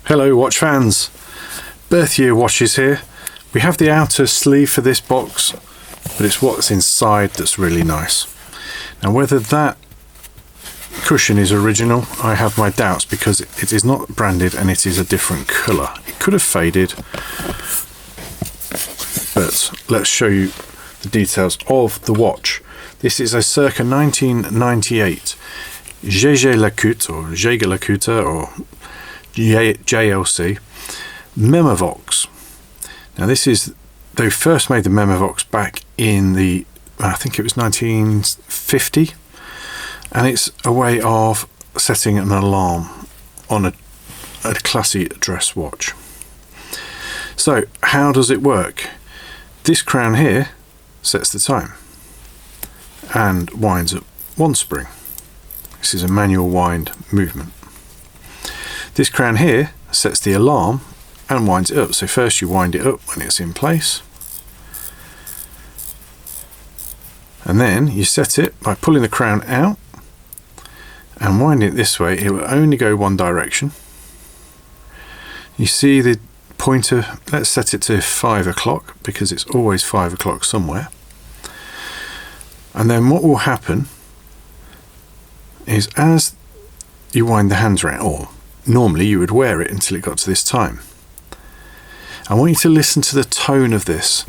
Hello watch fans, birth year watches here. We have the outer sleeve for this box, but it's what's inside that's really nice. Now whether that cushion is original, I have my doubts because it is not branded and it is a different colour. It could have faded, but let's show you the details of the watch. This is a circa 1998 Jaeger-LeCoultre or JLC Memovox. Now this is, they first made the Memovox back in the, I think it was 1950, and it's a way of setting an alarm on a classy dress watch. So how does it work? This crown here sets the time and winds at one spring. This is a manual wind movement. This crown here sets the alarm and winds it up. So first you wind it up when it's in place, and then you set it by pulling the crown out and winding it this way. It will only go one direction. You see the pointer, let's set it to 5 o'clock because it's always 5 o'clock somewhere. And then what will happen is as you wind the hands around, or normally you would wear it until it got to this time. I want you to listen to the tone of this.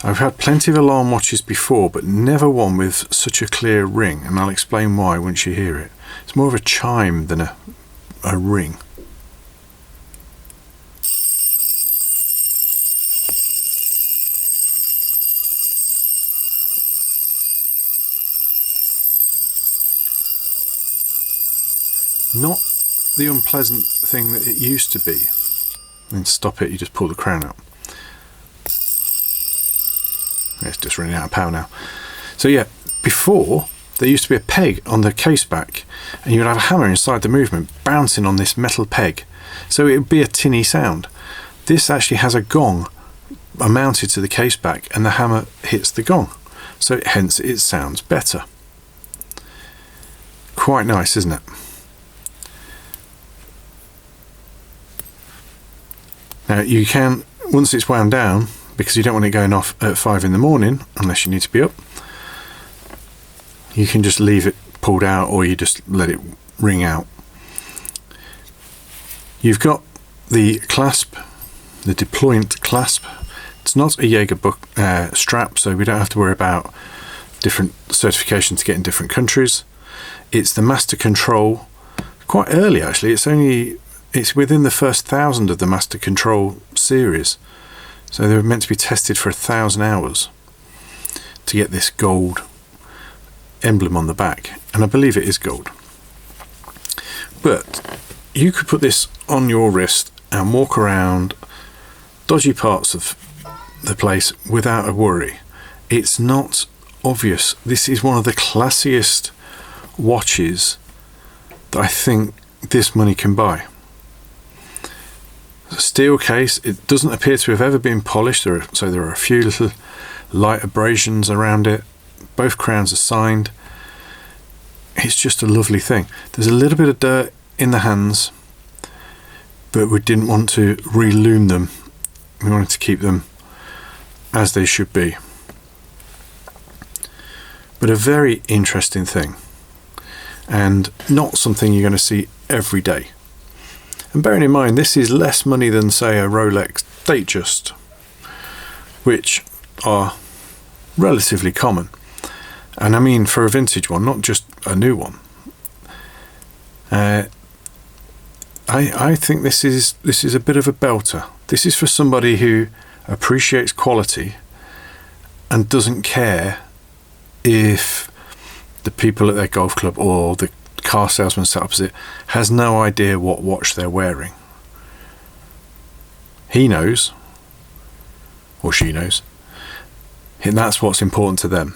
I've had plenty of alarm watches before, but never one with such a clear ring, and I'll explain why once you hear it. It's more of a chime than a ring. Not the unpleasant thing that it used to be. Then stop it, you just pull the crown out. It's just running out of power now. So yeah, before there used to be a peg on the case back, and you would have a hammer inside the movement bouncing on this metal peg, so it would be a tinny sound. This actually has a gong mounted to the case back, and the hammer hits the gong, so hence it sounds better. Quite nice, isn't it? Now you can, once it's wound down, because you don't want it going off at 5 in the morning unless you need to be up, you can just leave it pulled out, or you just let it ring out. You've got the clasp, the deployant clasp. It's not a Jaeger strap, so we don't have to worry about different certifications to get in different countries. It's the Master Control, quite early actually. It's within the first 1,000 of the Master Control series, so they were meant to be tested for 1,000 hours to get this gold emblem on the back, and I believe it is gold. But you could put this on your wrist and walk around dodgy parts of the place without a worry. It's not obvious. This is one of the classiest watches that I think this money can buy. Steel case, it doesn't appear to have ever been polished, so there are a few little light abrasions around it. Both crowns are signed. It's just a lovely thing. There's a little bit of dirt in the hands, but we didn't want to relume them. We wanted to keep them as they should be. But a very interesting thing, and not something you're going to see every day. And bearing in mind, this is less money than, say, a Rolex Datejust, which are relatively common. And I mean for a vintage one, not just a new one. I think this is a bit of a belter. This is for somebody who appreciates quality and doesn't care if the people at their golf club or the car salesman sat opposite has no idea what watch they're wearing. He knows, or she knows, and that's what's important to them.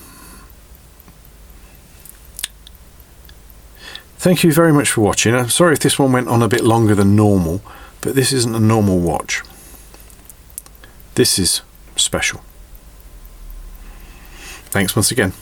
Thank you very much for watching. I'm sorry if this one went on a bit longer than normal, but this isn't a normal watch. This is special. Thanks once again.